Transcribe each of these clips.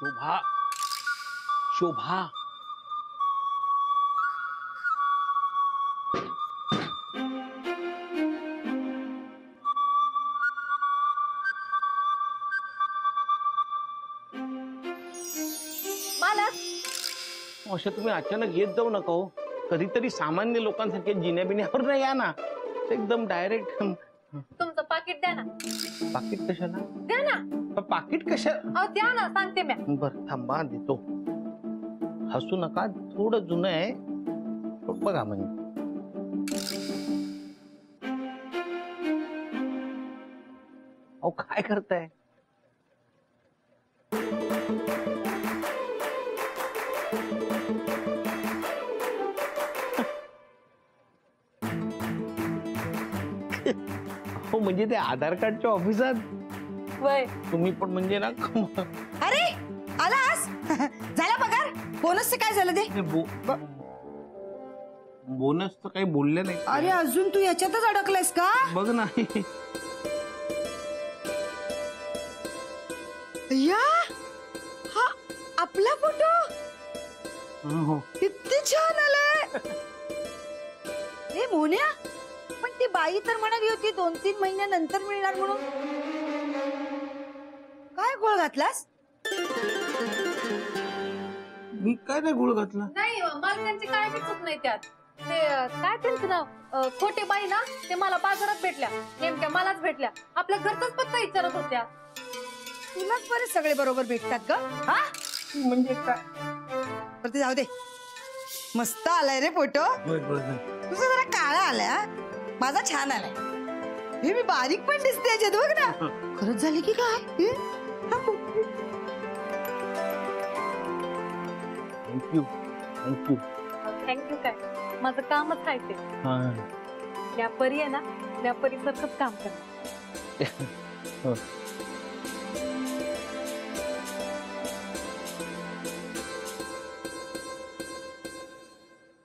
शोभा शोभा अशा तुम्ही अचानक येत जाऊ नका हो. कधीतरी सामान्य लोकांसारखे जिन्या बिन्यावर नाही या ना, एकदम डायरेक्ट. तुमचं पाकिट द्या ना. पाकिट कशाला द्या ना. पाकिट कशा द्या ना, सांगते मी. बर थांबा देतो. हसू नका, थोडं जुनं आहे बघा. म्हणजे अहो काय करताय? हो म्हणजे ते आधार कार्डच्या ऑफिसात वय तुम्ही पण म्हणजे ना. अरे आलास झाला पगार. बोनसचं काय झालं ते? बोनसचं काही बोलले नाही. अरे अजून तू याच्यातच अडकलायस का? बघ ना. या हा आपला फोटो हो किती छान आलाय. हे मोन्या, पण ती बाई तर म्हणाली होती 2-3 महिन्यानंतर मिळणार म्हणून. काय गोळ घातलास? मी काय नाही गुळ घातला. नाही, मालकांची काय बी चूक नाही त्यात. ते काय त्यांचं नाव, खोटे बाई ना, ते मला बाजारात भेटल्या. नेमक्या मलाच भेटल्या. आपल्या घरचाच पत्ता विचारत होत्या. तुलाच बरे सगळे बरोबर भेटतात का? हा म्हणजे काय? ते जाऊ दे. मस्त आलाय रे फोटो. तुझा जरा काळा आलाय, माझा छान आलाय. हे मी बारीक पण दिसते याच्यात बघ ना. खरंच झाली की काय? थँक्यू थँक्यू थँक्यू काय, माझं कामच आहे ते. व्यापारी आहे ना, व्यापारी सारखंच काम कर.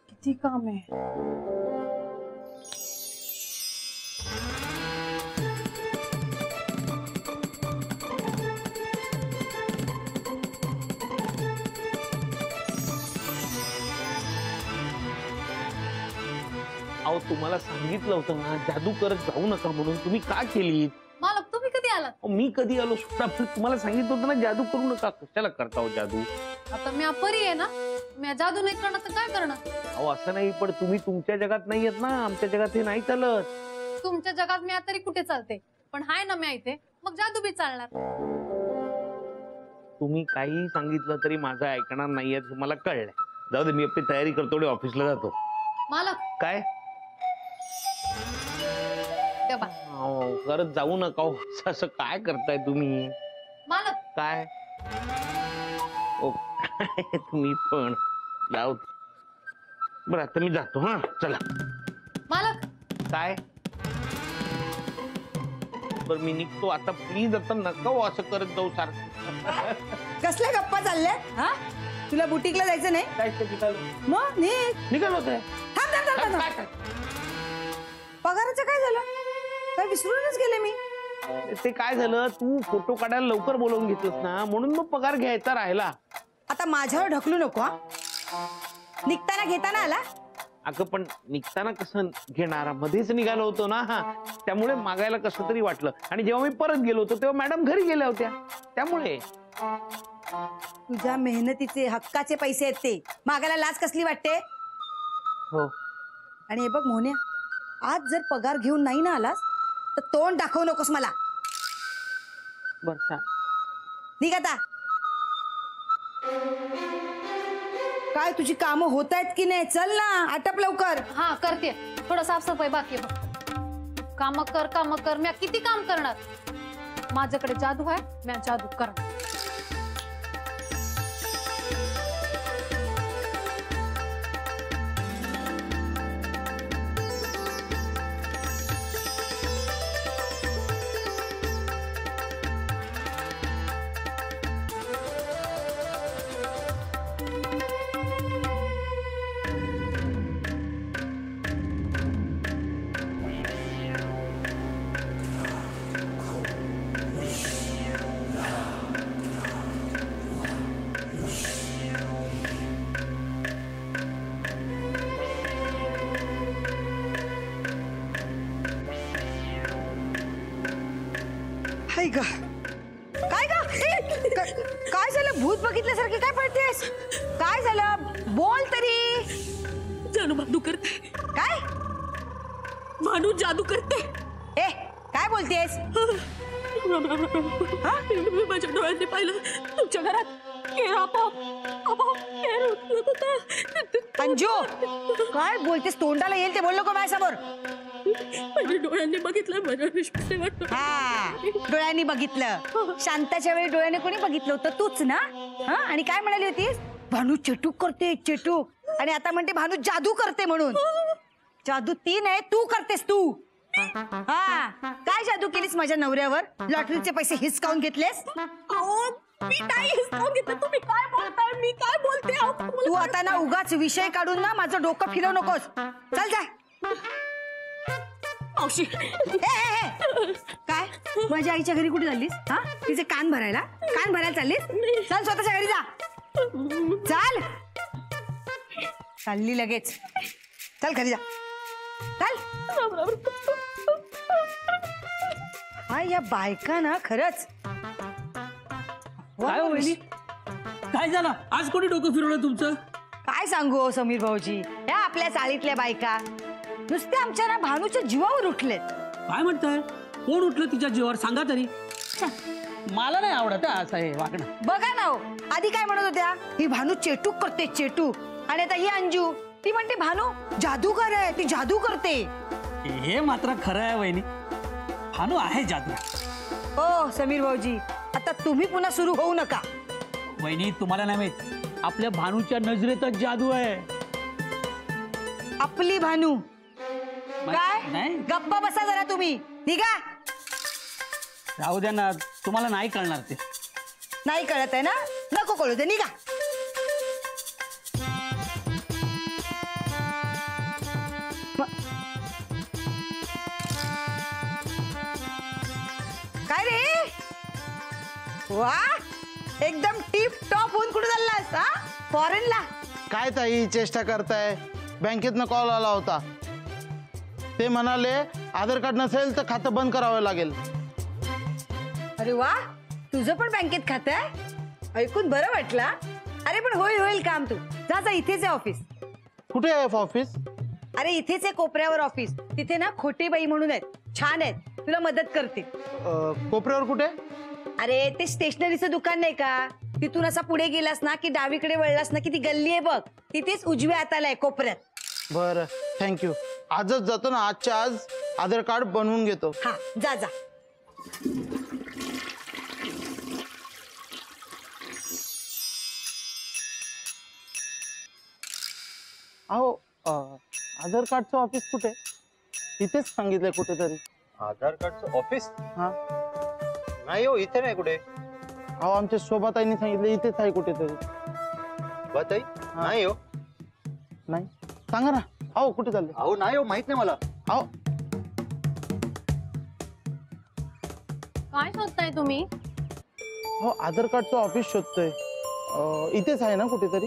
किती काम आहे. अहो तुम्हाला सांगितलं होतं ना जादू करत जाऊ नका म्हणून. तुम्ही का केली? मालक तुम्ही कधी आलात? मी कधी आलो सुद्धा. तुम्हाला सांगितलं होतं ना जादू करू नका. कशाला करता हो जादू? आता मी अपरी आहे ना, मी जादू नाही करणार तर काय करणार? अहो असं नाही, पण तुम्ही तुमच्या जगात नाही येत ना. आमच्या जगात हे नाही चालत. तुमच्या जगात मी तरी कुठे चालते, पण हाय ना मी इथे, मग जादू बी चालणार. तुम्ही काही सांगितलं तरी माझं ऐकणार नाहीये, तुम्हाला कळलंय. जाऊ दे, मी आपली तयारी करतो, ऑफिसला जातो. मालक काय करत जाऊ नका. असं काय करताय तुम्ही? मालक काय ओ तुम्ही पण जाऊ. बरं आता मी जातो. हा चला. मालक काय बरं मी निघतो आता. प्लीज आता नका हो असं करत जाऊ सारखं. कसल्या गप्पा चालल्या? हा तुला बुटीकला जायचं नाही? काय मग निघाल होत. पगाराचं काय झालं? काय विसरूनच गेले मी. ते काय झालं, तू फोटो काढायला लवकर बोलवून घेतलंस ना, म्हणून मग पगार घ्यायचा राहिला. आता माझ्यावर ढकलू नको. निघताना घेताना आला. अगं पण निघताना कसं घेणार, मध्येच निघालो होतो ना. हा त्यामुळे मागायला कसं तरी वाटलं. आणि जेव्हा मी परत गेलो होतो तेव्हा मॅडम घरी गेल्या होत्या, त्यामुळे. तुझ्या मेहनतीचे हक्काचे पैसे आहेत ते मागायला लाज कसली वाटते? हो. आणि हे बघ मोन्या, आज जर पगार घेऊन नाही ना आलास तर तोंड दाखवू नकोस मला. बरं निघ आता. काय तुझी कामं होत आहेत की नाही? चल ना, आटप लवकर. हा करते, थोडं साफसफाई बाकी आहे. काम कर. मी किती काम करणार? माझ्याकडे जादू आहे, मी जादू करणार. हाय ग काय ग काय झालं भूत बघितल्यासारखी काय पडतेस काय झालं बोल तरी जानू जादू करते काय भानू जादू करते ए काय बोलतेस मी माझ्या डोळ्यांनी पाहिलं तुमच्या घरात केर आपोआप केर उठत होता. अंजू काय बोलतेस तोंडाला येईल ते बोल नको माझ्यासमोर माझ्या डोळ्यांनी बघितलं मला विश्वास नाही वाटत. हा डोळ्यांनी बघितलं शांताच्या वेळी डोळ्याने कोणी बघितलं होतं तूच ना हा आणि काय म्हणाली होतीस भानू चेटूक करते चेटूक आणि आता म्हणते भानू जादू करते म्हणून जादू ती नाही तू करतेस तू हा काय जादू केलीस माझ्या नवऱ्यावर लॉटरीचे पैसे हिसकावून घेतलेस अहो, मी नाही हिसकावून घेतलं. तुम्ही काय बोलताय मी काय बोलते अहो, तू आता ना उगाच विषय काढून ना माझं डोकं फिरवू नकोस चल जा मावशी काय माझ्या आईच्या घरी कुठे चाललीस हा तिचे कान भरायला चाललीस चल स्वतःच्या घरी जा चल चालली लगेच चल घरी जा चल हा या बायका ना खरंच काय हो वहिनी काय झालं आज कोणी डोकं फिरवलं तुमचं काय सांगू हो समीर भाऊजी या आपल्या चाळीतल्या बायका नुसते आमच्या ना भानूच्या जीवावर उठलेत काय म्हणताय कोण उठलं तिच्या जीवावर सांगा तरी मला नाही आवडत हा असं हे वागणं बघा ना हो आधी काय म्हणत होत्या ही भानू चेटूक करते चेटूक आणि आता ही अंजू ती म्हणते भानू जादूगर आहे ती जादू करते हे मात्र खरं आहे वहिनी भानू आहे जादू हो समीर भाऊजी आता तुम्ही पुन्हा सुरू होऊ नका वहिनी तुम्हाला नाही माहित आपल्या भानूच्या नजरेतच जादू आहे आपली भानू काय नाही गप्पा बसा जरा तुम्ही निघा राहू द्या ना तुम्हाला नाही कळणार ते नाही कळत आहे ना नको कळू दे निघा काय रे वा एकदम टिप टॉप होऊन कुठे चाललास हा फॉरेनला काय ताई चेष्टा करताय बँकेतनं कॉल आला होता ते म्हणाले आधार कार्ड नसेल तर खातं बंद करावं लागेल अरे वा तुझं पण बँकेत खातं आहे ऐकून बरं वाटलं अरे पण होईल होईल काम तू जा जा इथेच आहे ऑफिस कुठे आहे ऑफिस अरे इथेच आहे कोपऱ्यावर ऑफिस तिथे ना खोटे बाई म्हणून आहेत छान आहेत तुला मदत करतील कोपऱ्यावर कुठे अरे ते स्टेशनरीचं दुकान नाही का तिथून असा पुढे गेलास ना की डावीकडे वळलास ना की ती गल्ली आहे बघ तिथेच उजव्या हाताला आहे कोपऱ्यात बरं थँक्यू आजच जातो ना आजच्या आज आधार कार्ड बनवून घेतो हा जा जा अहो आधार कार्डचं ऑफिस कुठे इथेच सांगितलंय कुठेतरी आधार कार्डचं ऑफिस हा नाही हो इथे नाही कुठे अहो आमच्या शोभाताईंनी सांगितलं इथेच आहे कुठेतरी बताई नाही हो नाही सांगा ना अहो कुठे चालले अहो नाही हो माहित नाही मला अहो काय शोधताय तुम्ही हो आधार कार्डचं ऑफिस शोधतोय इथेच आहे ना कुठेतरी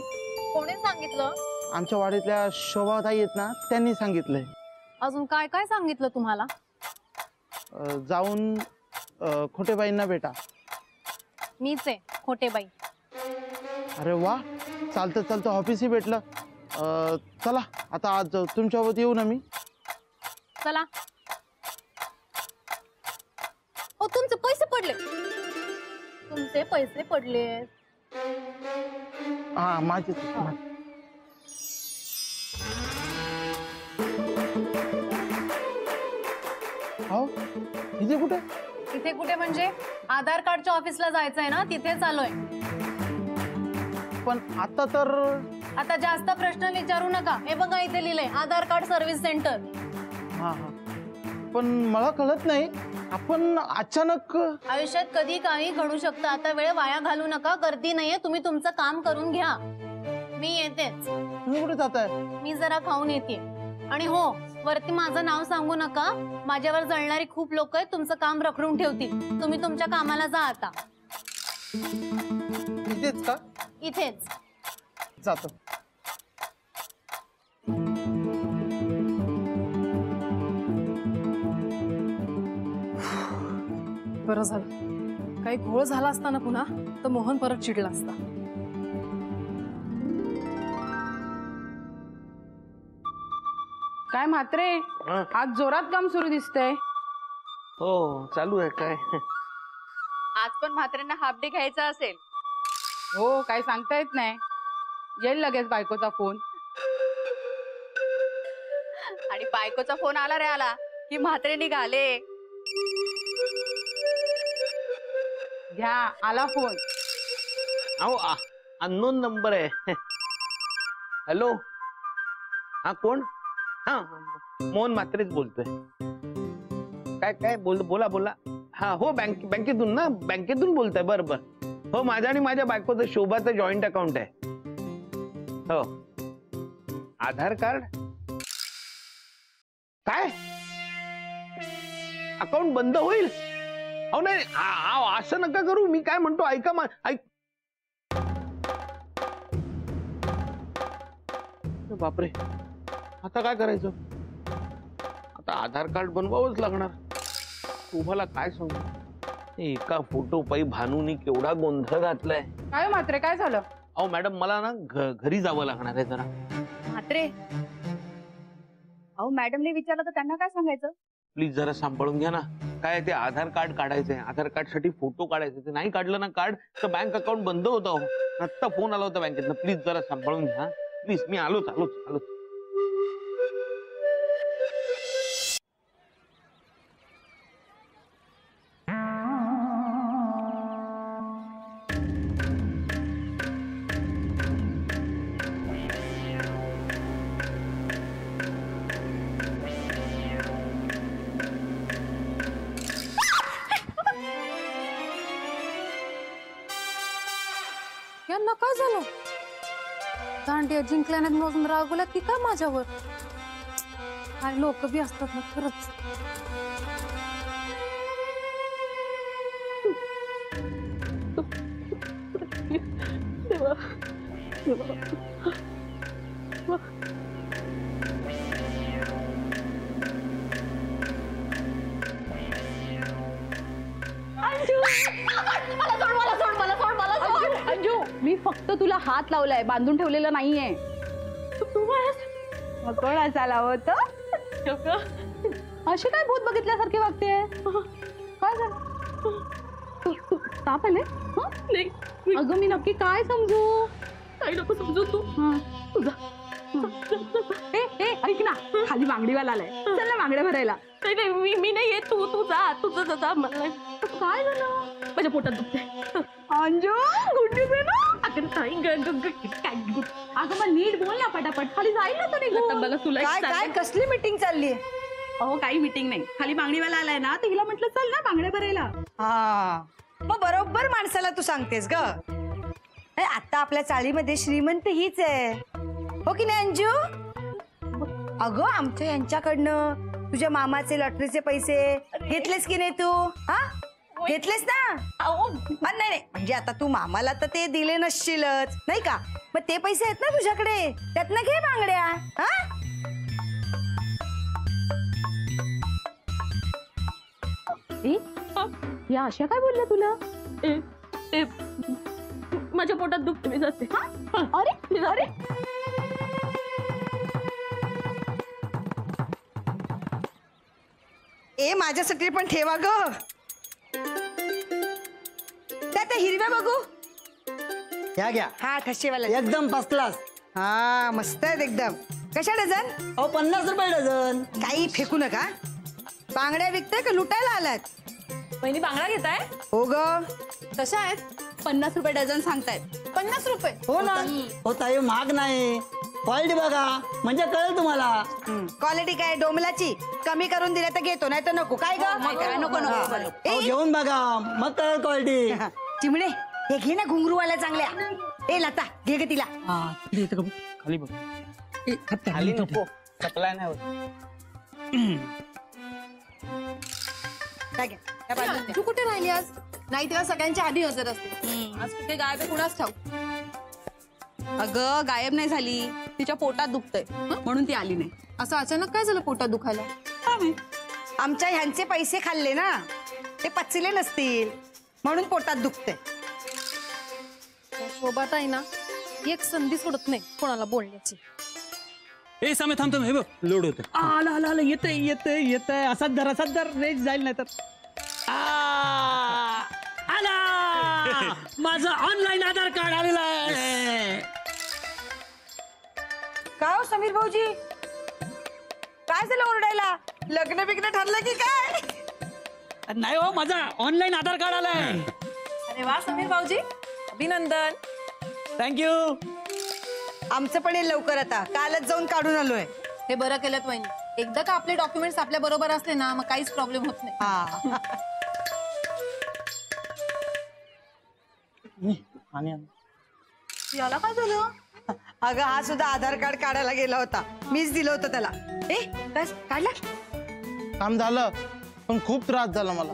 कोणी सांगितलं आमच्या वाडीतल्या शोभाताई आहेत ना त्यांनी सांगितलंय अजून काय काय सांगितलं तुम्हाला जाऊन खोटेबाईंना भेटा मीच आहे खोटेबाई अरे वा चालतं चालतं ऑफिसही भेटलं चला आता आज जाऊ तुमच्यासोबत येऊ ना मी चला ओ तुमचे पैसे पडले तुमचे पैसे पडले हा माझे हो इथे कुठे तिथे कुठे म्हणजे आधार कार्डच्या ऑफिसला जायचंय ना तिथे चालूय पण आता तर आता जास्त प्रश्न विचारू नका हे बघा इथे लिहिलंय आधार कार्ड सर्व्हिस सेंटर हा हा पण मला कळत नाही आपण अचानक आयुष्यात कधी काही घडू शकतं आता वेळ वाया घालू नका गर्दी नाहीये तुम्ही तुमचं काम करून घ्या मी येतेच तुम्ही कुठे जाताय मी जरा खाऊन येते आणि हो वरती माझं नाव सांगू नका माझ्यावर जळणारी खूप लोक आहेत तुमचं काम रखडून ठेवतील तुम्ही तुमच्या कामाला जा आता इथेच का इथेच जातो बरं झालं. काही घोळ झाला असता ना पुन्हा तर मोहन परत चिडला असता. काय म्हात्रे, हं. आज जोरात काम सुरू दिसतंय. हो चालू आहे काय. आज पण म्हात्र्यांना हाफ डे घ्यायचा असेल. हो, काय सांगता येत नाही. येईल लगेच बायकोचा फोन. आणि बायकोचा फोन आला रे आला की म्हात्रे निघाले. घ्या, आला फोन. अहो अननोन नंबर आहे. हॅलो, हा कोण? हा मोहन म्हात्रेच बोलतोय. काय काय बोला बोला. हा हो बँकेतून ना, बँकेतून बोलताय. बरं बरं. हो, माझ्या आणि माझ्या बायकोचं शोभाचं जॉईंट अकाउंट आहे. हो. आधार कार्ड काय अकाउंट बंद होईल? अहो नाही, असं नका करू. मी काय म्हणतो ऐका. ऐक. बापरे, आता काय करायचं? आता आधार कार्ड बनवावंच लागणार. तुम्हाला काय सांगू, एका फोटो पायी भानूनी केवढा गोंधळ घातलाय. काय म्हात्रे, काय झालं? अहो मॅडम, मला ना घरी जावं लागणार आहे जरा. म्हात्रे, अहो मॅडमने विचारलं तर त्यांना काय सांगायचं? प्लीज जरा सांभाळून घ्या ना. काय ते आधार कार्ड काढायचंय, आधार कार्ड साठी फोटो काढायचे. ते नाही काढलं ना कार्ड तर बँक अकाउंट बंद होतं. आत्ता फोन आला होता बँकेतनं. प्लीज जरा सांभाळून घ्या. प्लीज, मी आलोच. यांना काय झालं? दांडिया जिंकल्याने म्हणून रागवला की काय माझ्यावर? काय लोक बी असतात ना खरंच. अंजू, मी फक्त तुला हात लावलाय, बांधून ठेवलेला नाहीये. कोण असायला होत? अशी काय भूत बघितल्यासारखी वागते? काय झालं? ताप आले? अगं मी नक्की काय समजू? काही नको समजू तू. तुझा ऐक ना, खाली बांगडीवाला आलाय. चल ना बांगड्या भरायला. नाही, मी नाही येत. तू जा, तुझं जा. मला काय झालं? माझ्या पोटात दुखते. अंजू, गुड न्यूज आहे ना? अगं नाही, अगं मग नीट बोल ना पटापट. खाली जाईल ना तो निघून. मला तुला काय काय कसली मीटिंग चालली? अहो, काही मीटिंग नाही. खाली बांगडीवाला आलाय ना, तर हिला म्हटलं चल ना बांगड्या भरायला. हा, मग बरोबर माणसाला तू सांगतेस ग. आता आपल्या चाळीमध्ये श्रीमंत हीच आहे, हो की नाही अंजू? अगं आमच्या यांच्याकडनं तुझ्या मामाचे लॉटरीचे पैसे घेतलेस की नाही तू? हा, घेतलेस ना? नाही, म्हणजे आता तू मामाला तर ते दिले नसशीलच नाही का? मग ते पैसे आहेत ना तुझ्याकडे, त्यातनं घे बांगड्या. हा, या अशा काय बोलल्या तुला? माझ्या पोटात दुखते, मी जाते. अरे अरे, ए माझ्यासाठी पण ठेवा ग. त्या हिरव्या बघू. घ्या घ्या, हा, ठसेवाला एकदम फर्स्ट क्लास. हा, मस्त आहेत एकदम. कशा डझन? अहो 50 रुपये डझन. काही फेकू नका. बांगड्या विकताय का लुटायला आलात? बहिणी बांगडा घेताय? हो ग. कशा आहेत? 50 रुपये डझन सांगतायत. 50 रुपये? हो ना. हो ताई, महाग नाही. क्वालिटी बघा म्हणजे कळेल तुम्हाला. क्वालिटी काय डोमलाची? कमी करून दिल्या तर घेतो, नाही तर नको. काय ग? नको अहो घेऊन बघा मग कळेल क्वालिटी. चिमणे, हे घे ना घुंगरूवाल्या चांगल्या. ए लता, घे ग तिला. खाली बघ. खाली नको, सप्लाय नाही होत. काय घ्या. तू कुठे राहिली आज? नाही तेव्हा सगळ्यांच्या आधी हजर असते. आज कुठे गायब आहे कुणाच ठाऊक. अगं गायब नाही झाली, तिच्या पोटात दुखतंय म्हणून ती आली नाही. असं अचानक काय झालं पोटात दुखायला? आमच्या ह्यांचे पैसे खाल्ले ना, ते पचले नसतील म्हणून पोटात दुखते. शोभाताई ना एक संधी सोडत नाही कोणाला बोलण्याची. ए समय थांब थांब, हे बघ लोड होत. आला आला आला, येतंय येतंय येतंय. असाच धर रेंज जाईल नाही तर. आला माझं ऑनलाईन आधार कार्ड आलेलं आहे. काय हो समीर भाऊजी, काय झालं ओरडायला? लग्न बिग्न ठरलं की काय? नाही हो, माझा ऑनलाईन आधार कार्ड आलाय. अरे वा समीर भाऊजी, अभिनंदन. थँक्यू. आमचं पण येईल लवकर, आता कालच जाऊन काढून आलोय. हे बरं केलं वहिनी. एकदा का आपले डॉक्युमेंट्स आपल्या बरोबर असले ना मग काहीच प्रॉब्लेम होत नाही. हा याला काय झालं? अगं हा सुद्धा आधार कार्ड काढायला गेला होता, मीच दिलं होतं त्याला. ए काय काढला? काम झालं पण खूप त्रास झाला मला.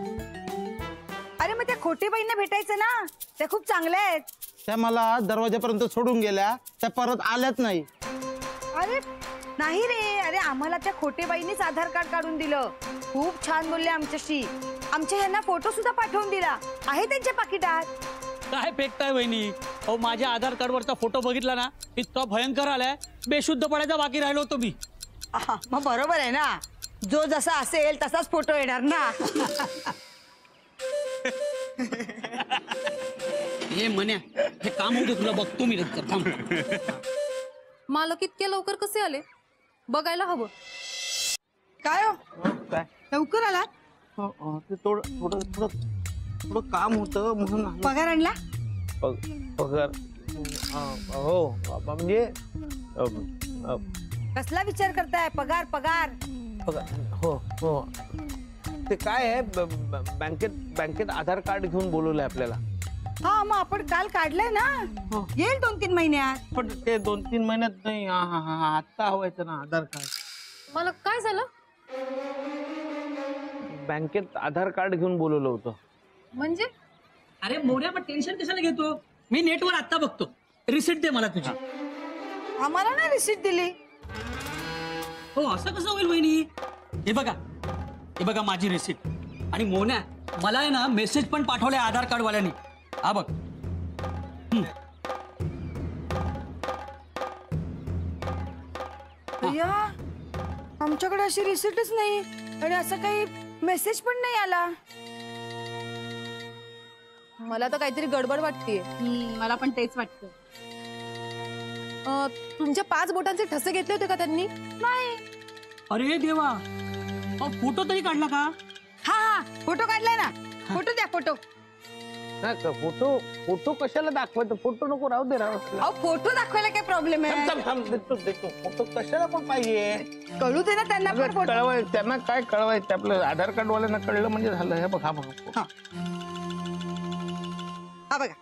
अरे मग त्या खोटे बाईंना भेटायचं ना, त्या खूप चांगल्या आहेत. त्या मला दरवाजापर्यंत सोडून गेल्या, त्या परत आल्याच नाही. अरे नाही रे, अरे आम्हाला त्या खोटे बाईंनीच आधार कार्ड काढून दिलं. खूप छान बोलले आमच्याशी. आमच्या ह्यांना फोटो सुद्धा पाठवून दिला, आहे त्यांच्या पाकिटात. काय फेकताय वहिनी? अहो माझ्या आधार कार्डवरचा फोटो बघितला ना, इतका भयंकर आलाय, बेशुद्ध पडायचा बाकी राहिलो होतो मी. मग बरोबर आहे ना, जो जसा असेल तसाच फोटो येणार ना. हे म्हण्या, हे काम होतं तुला, बघतो मी नंतर. थांब. मालक इतके लवकर कसे आले बघायला हवं. काय हो काय लवकर आला? ते थोडं काम होतं म्हणून आलो. पगार आणला? पगार हो म्हणजे कसला विचार करताय? पगार पगार हो हो. ते काय आहे, बँकेत आधार कार्ड घेऊन बोलवलंय आपल्याला. हा मग आपण काल काढलंय ना, येईल 2-3 महिन्यात. पण ते 2-3 महिन्यात नाही, आत्ता हवायचं ना आधार कार्ड. मला काय झालं? बँकेत आधार कार्ड घेऊन बोलवलं होतं. म्हणजे अरे मोऱ्या, पण टेन्शन कशाला घेतो? मी नेटवर आत्ता बघतो. रिसिप्ट दे मला तुझी. आम्हाला ना रिसीट दिली. हो असं कसं होईल वहिनी? हे बघा माझी रिसिप्ट. आणि मोन्या, मला आहे ना मेसेज पण पाठवलाय आधार कार्ड वाल्यांनी. हा बघ. अय्या, आमच्याकडे अशी रिसीटच नाही आणि असं काही मेसेज पण नाही आला. मला तर काहीतरी गडबड वाटतेय. मला पण तेच वाटतं. तुमच्या 5 बोटांचे ठसे घेतले होते का त्यांनी? नाही. अरे देवा, फोटो तरी काढला का? हा फोटो काढलाय ना. फोटो द्या, फोटो. फोटो कशाला दाखवायचं? फोटो नको, राहू दे. अहो फोटो दाखवायला काय प्रॉब्लेम आहे? देतो. फोटो कशाला पण पाहिजे? कळू दे ना त्यांना पण फोटो. कळवाय त्यांना, काय कळवायचं? आपलं आधार कार्ड वाल्यांना कळलं म्हणजे झालं. हे बघा बघा. हा बघा.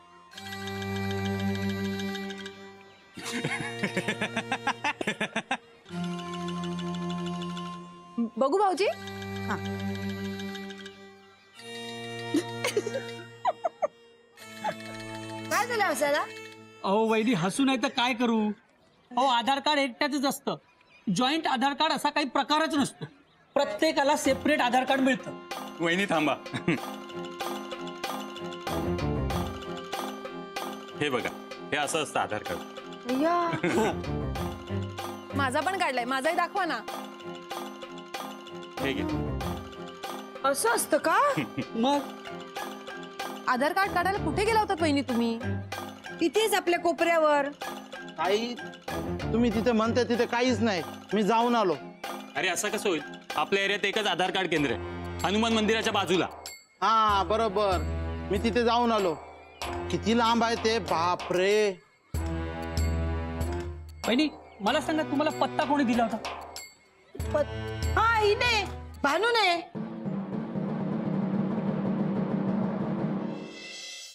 बघू भाऊजी. काय झालं असायला? अहो वैदी, हसू नाही तर काय करू? अहो आधार कार्ड एकट्याच असतं. जॉईंट आधार कार्ड असा काही प्रकारच नसतो. प्रत्येकाला सेपरेट आधार कार्ड मिळतं. वहिनी थांबा. हे बघा, हे असं असतं आधार कार्ड. माझा पण काढलाय, माझाही दाखवा ना. हे घे. असं असतं का? मग आधार कार्ड काढायला कुठे गेला होता वहिनी तुम्ही? इथेच आपल्या कोपऱ्यावर. काही तुम्ही तिथे म्हणते तिथे काहीच नाही, मी जाऊन आलो. अरे असं कसं होईल? आपल्या एरियात एकच आधार कार्ड केंद्र आहे, हनुमान मंदिराच्या बाजूला. हा बरोबर, मी तिथे जाऊन आलो. किती लांब आहे ते, बापरे. वहिनी मला सांगा, तुम्हाला पत्ता कोणी दिला होता? हा हिने, भानूने.